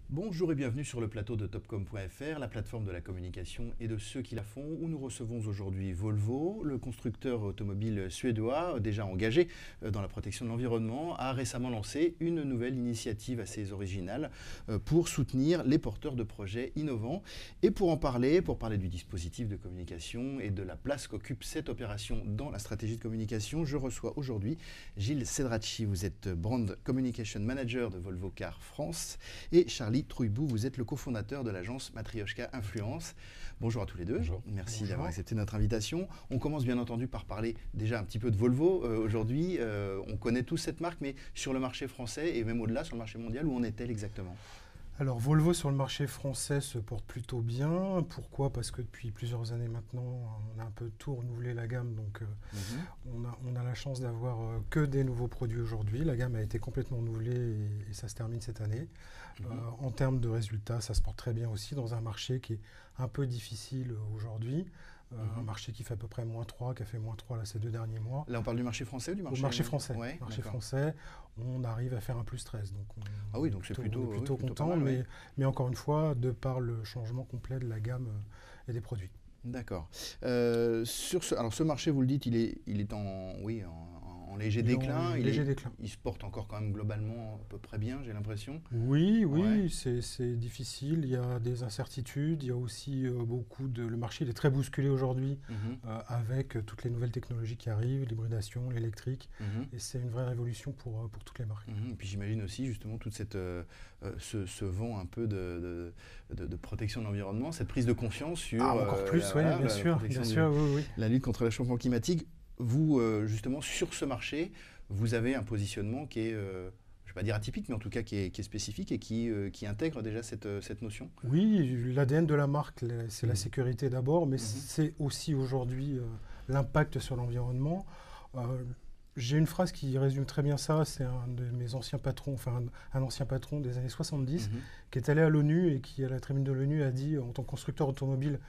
Bonjour et bienvenue sur le plateau de Topcom.fr, la plateforme de la communication et de ceux qui la font, où nous recevons aujourd'hui Volvo, le constructeur automobile suédois, déjà engagé dans la protection de l'environnement, a récemment lancé une nouvelle initiative assez originale pour soutenir les porteurs de projets innovants. Et pour parler du dispositif de communication et de la place qu'occupe cette opération dans la stratégie de communication, je reçois aujourd'hui Gilles Cedracci. Vous êtes Brand Communication Manager de Volvo Cars France, et Charlie Trouillebout, vous êtes le cofondateur de l'agence Matryoshka Influence. Bonjour à tous les deux. Bonjour. Merci d'avoir accepté notre invitation. On commence bien entendu par parler déjà un petit peu de Volvo. Aujourd'hui, on connaît tous cette marque, mais sur le marché français et même au-delà, sur le marché mondial, où en est-elle exactement ? Alors Volvo sur le marché français se porte plutôt bien. Pourquoi ? Parce que depuis plusieurs années maintenant, on a un peu tout renouvelé la gamme. Donc on a la chance d'avoir que des nouveaux produits aujourd'hui. La gamme a été complètement renouvelée et ça se termine cette année. En termes de résultats, ça se porte très bien aussi dans un marché qui est un peu difficile aujourd'hui. Un marché qui fait à peu près -3, qui a fait -3 là, ces 2 derniers mois. Là, on parle du marché français ou du marché... Au marché français. Ouais, marché français, on arrive à faire un +13. Donc ah oui, donc c'est plutôt content, mal, ouais. mais encore une fois, de par le changement complet de la gamme et des produits. D'accord. Alors ce marché, vous le dites, il est en léger déclin. Il se porte encore quand même globalement à peu près bien, j'ai l'impression. Oui, Ouais. c'est difficile. Il y a des incertitudes. Il y a aussi le marché il est très bousculé aujourd'hui avec toutes les nouvelles technologies qui arrivent, l'hybridation, l'électrique. Et c'est une vraie révolution pour toutes les marques. Et puis j'imagine aussi justement toute ce vent un peu de protection de l'environnement, cette prise de conscience sur... encore plus, oui, bien sûr, oui. La lutte contre le réchauffement climatique. Vous, justement, sur ce marché, vous avez un positionnement qui est, je ne vais pas dire atypique, mais en tout cas qui est spécifique et qui intègre déjà cette notion. Oui, l'ADN de la marque, c'est la sécurité d'abord, mais c'est aussi aujourd'hui l'impact sur l'environnement. J'ai une phrase qui résume très bien ça, c'est un de mes anciens patrons, enfin un ancien patron des années 70, qui est allé à l'ONU et qui, à la tribune de l'ONU, a dit, en tant que constructeur automobile,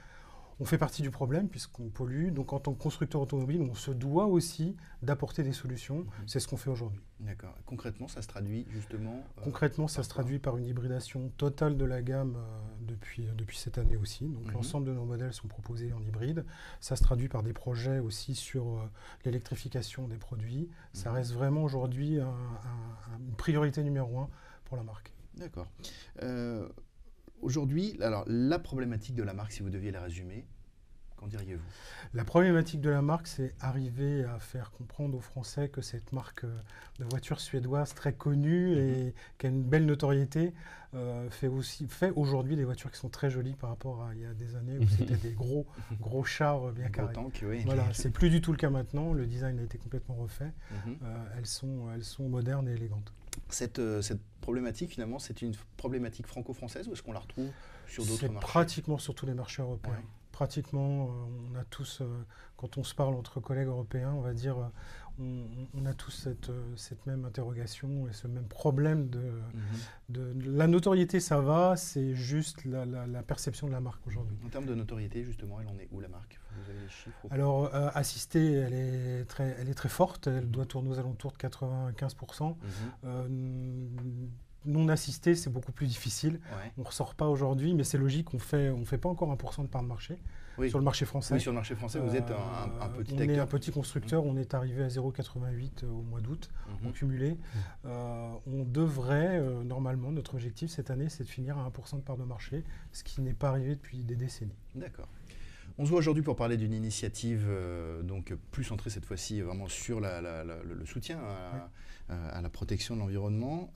on fait partie du problème puisqu'on pollue, donc en tant que constructeur automobile, on se doit aussi d'apporter des solutions. C'est ce qu'on fait aujourd'hui. D'accord. Concrètement, ça se traduit justement... Concrètement, ça se traduit par une hybridation totale de la gamme depuis cette année aussi. Donc l'ensemble de nos modèles sont proposés en hybride. Ça se traduit par des projets aussi sur l'électrification des produits. Ça reste vraiment aujourd'hui une priorité numéro 1 pour la marque. D'accord. Aujourd'hui, alors la problématique de la marque, si vous deviez la résumer, qu'en diriez-vous ? La problématique de la marque, c'est arriver à faire comprendre aux Français que cette marque de voitures suédoise très connue et qui a une belle notoriété fait aujourd'hui des voitures qui sont très jolies par rapport à il y a des années où c'était des gros chars bien carrés. Oui. Voilà, c'est plus du tout le cas maintenant. Le design a été complètement refait. Elles sont modernes et élégantes. Cette problématique, finalement, c'est une problématique franco-française ou est-ce qu'on la retrouve sur d'autres marchés ? C'est pratiquement sur tous les marchés européens. Ouais. Pratiquement, on a tous, quand on se parle entre collègues européens, on va dire, on a tous cette même interrogation et ce même problème de la notoriété, ça va, c'est juste la perception de la marque aujourd'hui. En termes de notoriété, justement, elle en est où, la marque ? Vous avez les chiffres ? Alors, assistée, elle est très forte, elle doit tourner aux alentours de 95%. Non assisté, c'est beaucoup plus difficile. Ouais. On ne ressort pas aujourd'hui, mais c'est logique, on fait pas encore 1% de part de marché sur le marché français. Oui, sur le marché français, vous êtes un petit acteur. On est un petit constructeur, on est arrivé à 0,88 au mois d'août, en cumulé. On devrait, normalement, notre objectif cette année, c'est de finir à 1% de part de marché, ce qui n'est pas arrivé depuis des décennies. D'accord. On se voit aujourd'hui pour parler d'une initiative donc plus centrée cette fois-ci vraiment sur le soutien à la protection de l'environnement.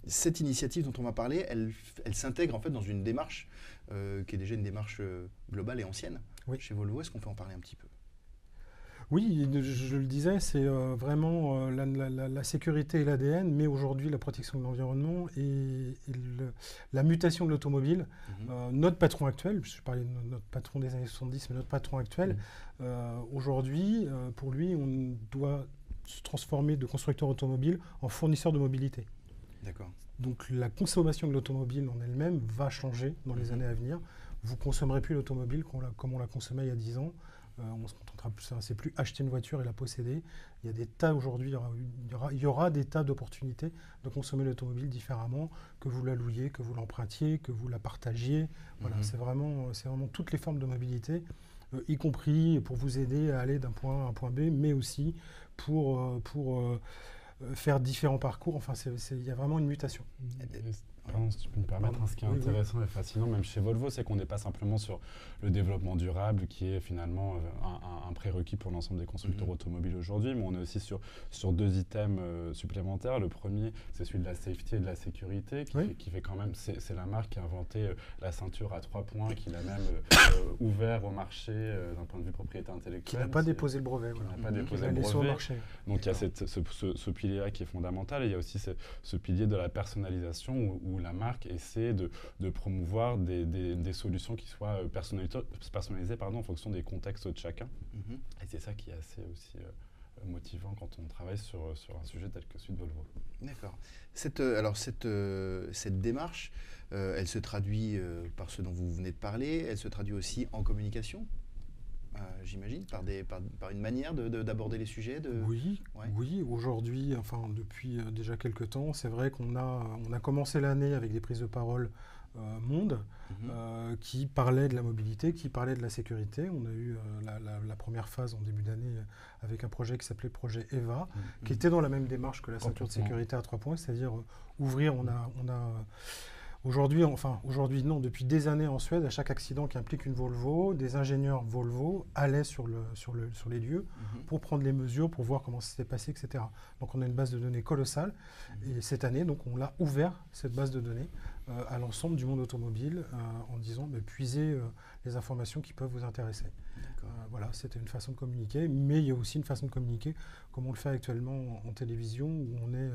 Cette initiative dont on va parler, elle s'intègre en fait dans une démarche qui est déjà une démarche globale et ancienne chez Volvo. Est-ce qu'on peut en parler un petit peu ? Oui, je le disais, c'est vraiment la sécurité et l'ADN, mais aujourd'hui la protection de l'environnement et la mutation de l'automobile. Notre patron actuel, je parlais de notre patron des années 70, mais notre patron actuel, aujourd'hui, pour lui, on doit se transformer de constructeur automobile en fournisseur de mobilité. D'accord. Donc la consommation de l'automobile en elle-même va changer dans les années à venir. Vous ne consommerez plus l'automobile comme on la consommait il y a 10 ans. on se contentera plus, c'est plus acheter une voiture et la posséder. Il y a des tas aujourd'hui, il y aura des tas d'opportunités de consommer l'automobile différemment, que vous la louiez, que vous l'empruntiez, que vous la partagiez. Voilà, c'est vraiment toutes les formes de mobilité, y compris pour vous aider à aller d'un point A à un point B, mais aussi pour faire différents parcours. Enfin, il y a vraiment une mutation. Pardon, si tu peux me permettre, ce qui est intéressant et fascinant, même chez Volvo, c'est qu'on n'est pas simplement sur le développement durable, qui est finalement un prérequis pour l'ensemble des constructeurs automobiles aujourd'hui, mais on est aussi sur deux items supplémentaires. Le premier, c'est celui de la safety et de la sécurité, qui fait quand même, c'est la marque qui a inventé la ceinture à 3 points, qui l'a même ouvert au marché d'un point de vue propriété intellectuelle. Qui n'a pas déposé le brevet. Qui n'a pas déposé le brevet. Donc il y a ce pilier-là qui est fondamental, et il y a aussi ce pilier de la personnalisation où la marque essaie de promouvoir des solutions qui soient personnalisées en fonction des contextes de chacun. Et c'est ça qui est assez aussi motivant quand on travaille sur un sujet tel que celui de Volvo. D'accord. Cette démarche, elle se traduit par ce dont vous venez de parler, elle se traduit aussi en communication, j'imagine, par une manière d'aborder les sujets. Oui, aujourd'hui, enfin depuis déjà quelques temps, c'est vrai qu'on a commencé l'année avec des prises de parole Monde qui parlaient de la mobilité, qui parlaient de la sécurité. On a eu la première phase en début d'année avec un projet qui s'appelait projet EVA, qui était dans la même démarche que la ceinture de sécurité à 3 points, c'est-à-dire ouvrir. Aujourd'hui, non, depuis des années en Suède, à chaque accident qui implique une Volvo, des ingénieurs Volvo allaient sur les lieux pour prendre les mesures, pour voir comment ça s'était passé, etc. Donc on a une base de données colossale. Et cette année, donc, on l'a ouvert, cette base de données, à l'ensemble du monde automobile en disant puisez les informations qui peuvent vous intéresser. Voilà, c'était une façon de communiquer, mais il y a aussi une façon de communiquer comme on le fait actuellement en télévision, où on est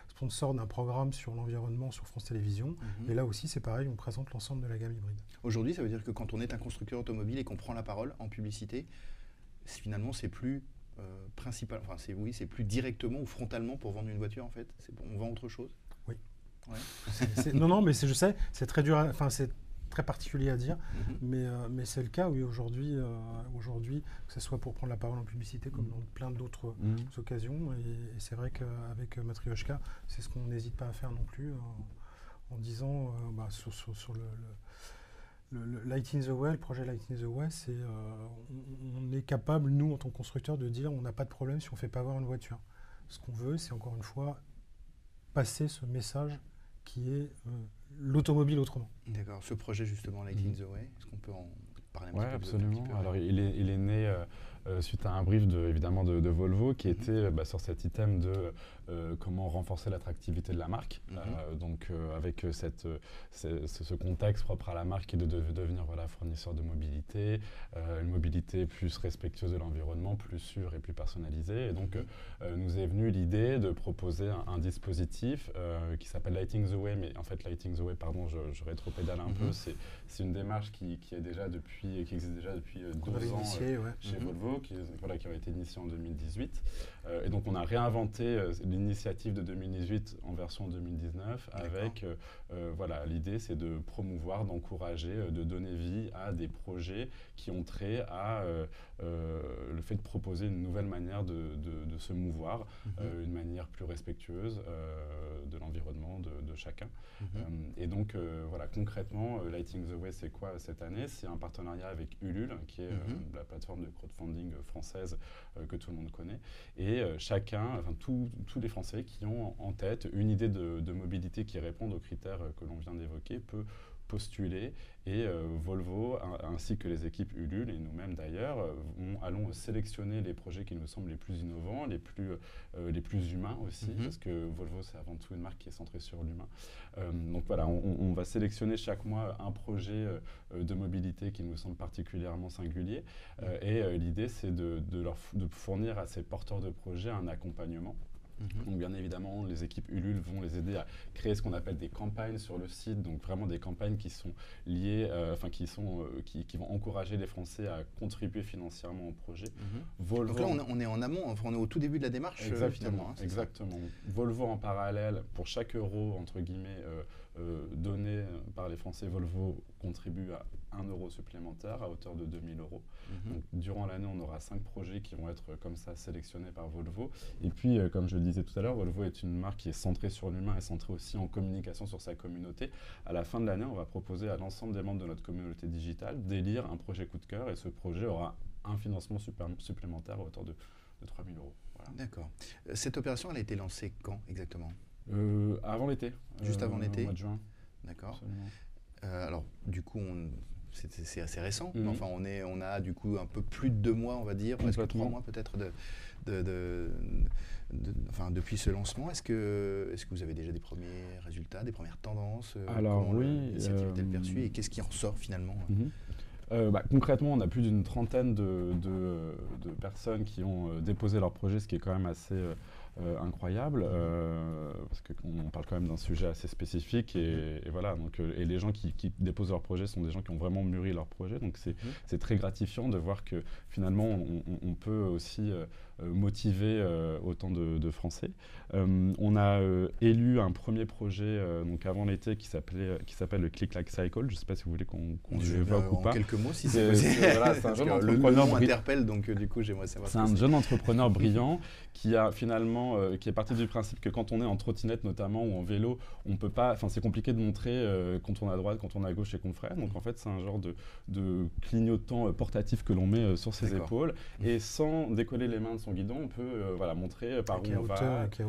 sponsor d'un programme sur l'environnement sur France Télévisions. Et là aussi, c'est pareil, on présente l'ensemble de la gamme hybride. Aujourd'hui, ça veut dire que quand on est un constructeur automobile et qu'on prend la parole en publicité, finalement, c'est plus principal, enfin, c'est plus directement ou frontalement pour vendre une voiture, en fait. On vend autre chose. Oui. Non, mais je sais, c'est très dur, c'est très particulier à dire, mais c'est le cas, oui, aujourd'hui, que ce soit pour prendre la parole en publicité comme dans plein d'autres occasions. Et c'est vrai qu'avec Matryoshka, c'est ce qu'on n'hésite pas à faire non plus, en disant sur le Light in the Way, le projet Light in the Way, on est capable, nous, en tant que constructeur, de dire on n'a pas de problème si on ne fait pas avoir une voiture. Ce qu'on veut, c'est encore une fois passer ce message qui est l'automobile autrement. D'accord. Ce projet justement, Light in the Way, est-ce qu'on peut en parler un petit peu? Oui, absolument. Alors il est né suite à un brief évidemment de Volvo qui était sur cet item de comment renforcer l'attractivité de la marque. Donc avec ce contexte propre à la marque qui est de devenir fournisseur de mobilité, une mobilité plus respectueuse de l'environnement, plus sûre et plus personnalisée. Et donc nous est venue l'idée de proposer un dispositif qui s'appelle Lighting the Way, mais en fait Lighting the Way, pardon, je rétropédale un peu, c'est une démarche qui existe déjà depuis 12 ans chez Volvo, qui ont été initiés en 2018. Et donc on a réinventé l'initiative de 2018 en version 2019 avec l'idée c'est de promouvoir, d'encourager, de donner vie à des projets qui ont trait à le fait de proposer une nouvelle manière de se mouvoir, une manière plus respectueuse de l'environnement de chacun. Et donc concrètement, Lighting the Way, c'est quoi cette année? C'est un partenariat avec Ulule, qui est la plateforme de crowdfunding française que tout le monde connaît. Et tous les Français qui ont en tête une idée de mobilité qui répond aux critères que l'on vient d'évoquer peut postuler, et Volvo ainsi que les équipes Ulule et nous-mêmes d'ailleurs allons sélectionner les projets qui nous semblent les plus innovants, les plus humains aussi, parce que Volvo c'est avant tout une marque qui est centrée sur l'humain. Donc voilà, on va sélectionner chaque mois un projet de mobilité qui nous semble particulièrement singulier, et l'idée c'est de fournir à ces porteurs de projets un accompagnement. Donc bien évidemment, les équipes Ulule vont les aider à créer ce qu'on appelle des campagnes sur le site, donc vraiment des campagnes qui sont liées, qui vont encourager les Français à contribuer financièrement au projet. Volvo, donc là, on est en amont, on est au tout début de la démarche. Exactement, exactement. Volvo en parallèle, pour chaque euro entre guillemets donné par par les Français, Volvo contribue à 1 euro supplémentaire à hauteur de 2 000 euros. Donc, durant l'année, on aura 5 projets qui vont être comme ça sélectionnés par Volvo. Et puis, comme je le disais tout à l'heure, Volvo est une marque qui est centrée sur l'humain et centrée aussi en communication sur sa communauté. À la fin de l'année, on va proposer à l'ensemble des membres de notre communauté digitale d'élire un projet coup de cœur et ce projet aura un financement supplémentaire à hauteur de 3 000 euros. Voilà. D'accord. Cette opération, elle a été lancée quand exactement? Avant l'été. Juste avant l'été? Au mois de juin. D'accord. Alors, du coup, c'est assez récent. Enfin, on a du coup un peu plus de 2 mois, on va dire, presque 3 mois peut-être depuis ce lancement. Est-ce que vous avez déjà des premiers résultats, des premières tendances? Alors oui. L'initiative est-elle perçue et qu'est-ce qui en ressort finalement? Concrètement, on a plus d'une trentaine de personnes qui ont déposé leur projet, ce qui est quand même assez incroyable, parce qu'on parle quand même d'un sujet assez spécifique. Et voilà, donc, et les gens qui déposent leur projet sont des gens qui ont vraiment mûri leur projet. Donc c'est très gratifiant de voir que finalement, on peut aussi motiver autant de Français. On a élu un premier projet donc avant l'été qui s'appelle le Click Like Cycle. Je ne sais pas si vous voulez qu'on l'évoque ou pas. En quelques mots, si c'est possible. Voilà, c'est un jeune entrepreneur. Le nom m'interpelle, donc du coup, j'aimerais savoir. C'est un jeune entrepreneur brillant qui a finalement, qui est parti du principe que quand on est en trottinette notamment ou en vélo, on peut pas. Enfin, c'est compliqué de montrer quand on tourne à droite, quand on tourne à gauche et qu'on freine. Donc en fait, c'est un genre de clignotant portatif que l'on met sur ses épaules et sans décoller les mains de son guidon, on peut montrer par où on va. Qui a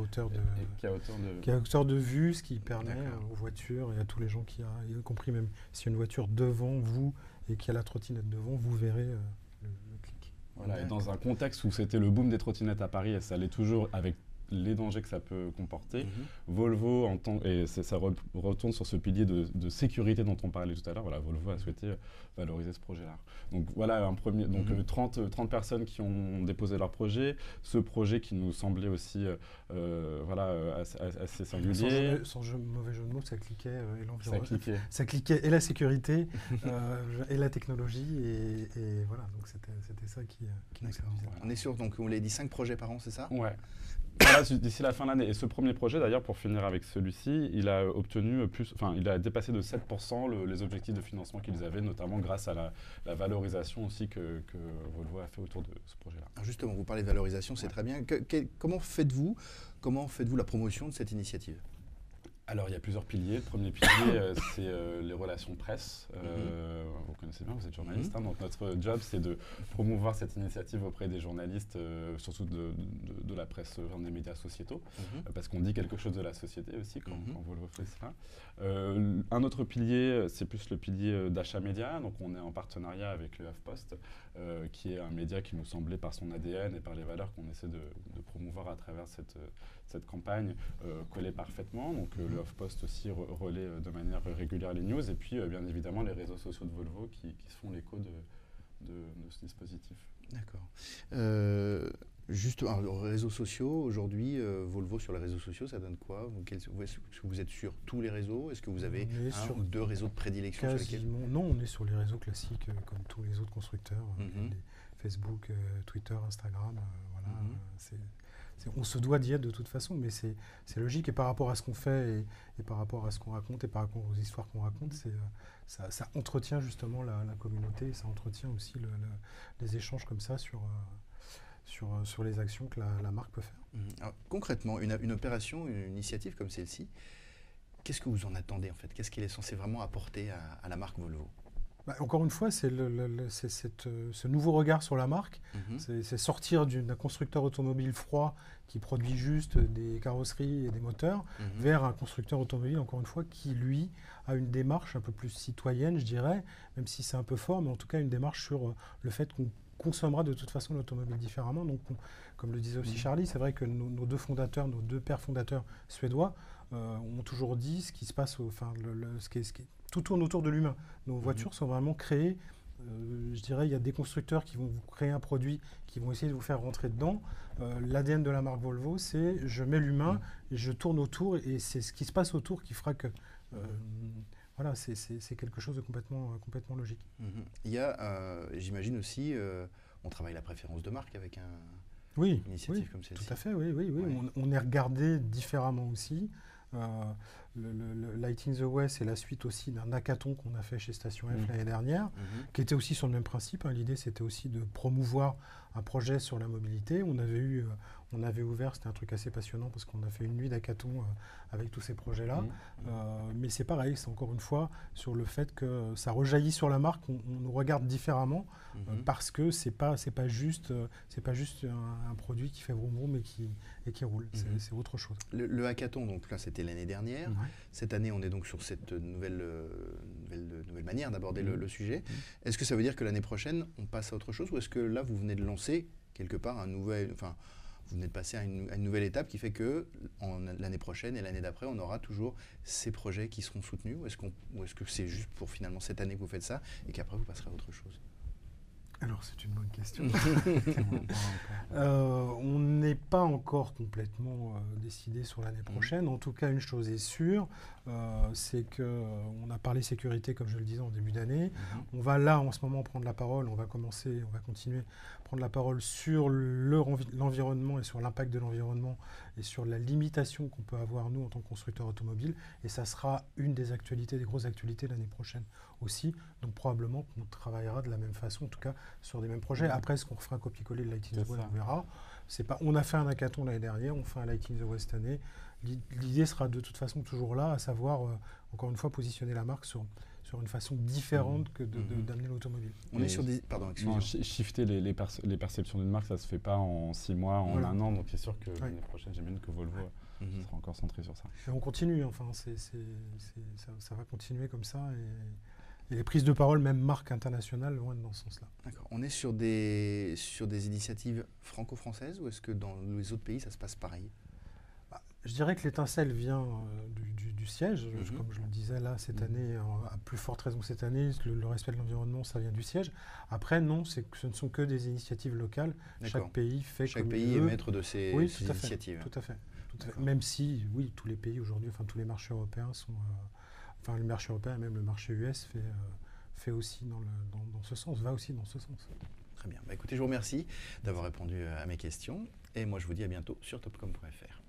hauteur de vue, ce qui permet aux voitures et à tous les gens y compris même s'il y a une voiture devant vous et qu'il y a la trottinette devant, vous verrez le clic. Voilà, et dans un contexte où c'était le boom des trottinettes à Paris et ça l'est toujours avec les dangers que ça peut comporter, Volvo, et ça retourne sur ce pilier de sécurité dont on parlait tout à l'heure, voilà, Volvo a souhaité valoriser ce projet-là. Donc voilà, un premier, donc 30 personnes qui ont déposé leur projet, ce projet qui nous semblait aussi assez singulier. Sans mauvais jeu de mots, ça cliquait et l'environnement. Ça cliquait et la sécurité et la technologie et voilà, donc c'était ça qui nous servait. On est sûr, donc on l'a dit 5 projets par an, c'est ça? Ouais. Voilà, d'ici la fin de l'année. Et ce premier projet, d'ailleurs, pour finir avec celui-ci, il a obtenu il a dépassé de 7% les objectifs de financement qu'ils avaient, notamment grâce à la valorisation aussi que Volvo a fait autour de ce projet-là. Alors justement, vous parlez de valorisation, c'est très bien. Comment faites-vous la promotion de cette initiative? Alors, il y a plusieurs piliers. Le premier pilier, c'est les relations presse. Vous connaissez bien, vous êtes journaliste. Donc, notre job, c'est de promouvoir cette initiative auprès des journalistes, surtout de la presse, des médias sociétaux, parce qu'on dit quelque chose de la société aussi quand Volvo fait ça. Un autre pilier, c'est plus le pilier d'achat média. Donc, on est en partenariat avec le HuffPost, qui est un média qui nous semblait par son ADN et par les valeurs qu'on essaie de promouvoir à travers cette campagne collait parfaitement. Donc le HuffPost aussi relaie de manière régulière les news et puis bien évidemment les réseaux sociaux de Volvo qui se font l'écho de ce dispositif. D'accord. Juste réseaux sociaux, aujourd'hui, Volvo sur les réseaux sociaux, ça donne quoi? Est-ce que vous êtes sur tous les réseaux? Est-ce que vous avez un ou 2 réseaux de prédilection sur lesquels? Non, on est sur les réseaux classiques comme tous les autres constructeurs, Facebook, Twitter, Instagram, voilà. On se doit d'y être de toute façon, mais c'est logique. Et par rapport à ce qu'on fait et par rapport à ce qu'on raconte et par rapport aux histoires qu'on raconte, ça entretient justement la communauté et ça entretient aussi les échanges comme ça sur les actions que la marque peut faire. Alors, concrètement, une opération, une initiative comme celle-ci, qu'est-ce que vous en attendez en fait? Qu'est-ce qu'elle est censée vraiment apporter à la marque Volvo? Encore une fois, c'est ce nouveau regard sur la marque. C'est sortir d'un constructeur automobile froid qui produit juste des carrosseries et des moteurs vers un constructeur automobile, encore une fois, qui, lui, a une démarche un peu plus citoyenne, je dirais, même si c'est un peu fort, mais en tout cas une démarche sur le fait qu'on consommera de toute façon l'automobile différemment. Donc, comme le disait aussi Charlie, c'est vrai que nos deux pères fondateurs suédois ont toujours dit ce qui se passe, tout tourne autour de l'humain. Nos voitures sont vraiment créées, je dirais, il y a des constructeurs qui vont vous créer un produit, qui vont essayer de vous faire rentrer dedans. L'ADN de la marque Volvo, c'est je mets l'humain et je tourne autour et c'est ce qui se passe autour qui fera que... voilà, c'est quelque chose de complètement logique. Il y a, j'imagine aussi, on travaille la préférence de marque avec une initiative comme celle-ci. Tout à fait, oui. Ouais. On est regardé différemment aussi. Lighting the Way, c'est la suite aussi d'un hackathon qu'on a fait chez Station F l'année dernière, qui était aussi sur le même principe. Hein. L'idée, c'était aussi de promouvoir un projet sur la mobilité. On avait ouvert, c'était un truc assez passionnant parce qu'on a fait une nuit d'hackathon avec tous ces projets-là. Mais c'est pareil, c'est encore une fois sur le fait que ça rejaillit sur la marque, on nous regarde différemment parce que c'est pas juste un produit qui fait vroom vroom et qui roule. C'est autre chose. Le hackathon, donc là, c'était l'année dernière. Cette année, on est donc sur cette nouvelle manière d'aborder le sujet. Est-ce que ça veut dire que l'année prochaine, on passe à autre chose, ou est-ce que là, vous venez de lancer quelque part vous venez de passer à une nouvelle étape qui fait que l'année prochaine et l'année d'après, on aura toujours ces projets qui seront soutenus, ou est-ce que c'est juste pour finalement cette année que vous faites ça et qu'après vous passerez à autre chose? Alors, c'est une bonne question. On n'est pas encore complètement décidé sur l'année prochaine. En tout cas, une chose est sûre, c'est qu'on a parlé sécurité, comme je le disais, en début d'année. On va là, en ce moment, prendre la parole. On va continuer à prendre la parole sur l'environnement et sur l'impact de l'environnement et sur la limitation qu'on peut avoir, nous, en tant que constructeurs automobiles. Et ça sera une des actualités, des grosses actualités l'année prochaine aussi. Donc, probablement qu'on travaillera de la même façon, en tout cas, sur des mêmes projets. Après, est-ce qu'on refera un copier-coller de Lighting the Way, on verra. On a fait un hackathon l'année dernière, on fait un Lighting the Way cette année. L'idée sera de toute façon toujours là, à savoir, encore une fois, positionner la marque sur une façon différente que d'amener l'automobile. On est sur des... Pardon, excusez-moi. Shifter les perceptions d'une marque, ça ne se fait pas en 6 mois, en un an. Donc c'est sûr que l'année prochaine, j'imagine que Volvo sera encore centré sur ça. Et on continue, enfin, ça va continuer comme ça. Et les prises de parole, même marques internationales, vont être dans ce sens-là. D'accord. On est sur des initiatives franco-françaises, ou est-ce que dans les autres pays, ça se passe pareil? Je dirais que l'étincelle vient du siège, comme je le disais là, cette année, à plus forte raison cette année, le respect de l'environnement, ça vient du siège. Après, non, ce ne sont que des initiatives locales. Chaque pays fait Chaque comme pays il est veut. maître de ces initiatives. Tout à fait. Même si, oui, tous les pays aujourd'hui, enfin tous les marchés européens sont... Enfin, le marché européen et même le marché US fait aussi dans ce sens, va aussi dans ce sens. Très bien. Écoutez, je vous remercie d'avoir répondu à mes questions. Et moi, je vous dis à bientôt sur topcom.fr.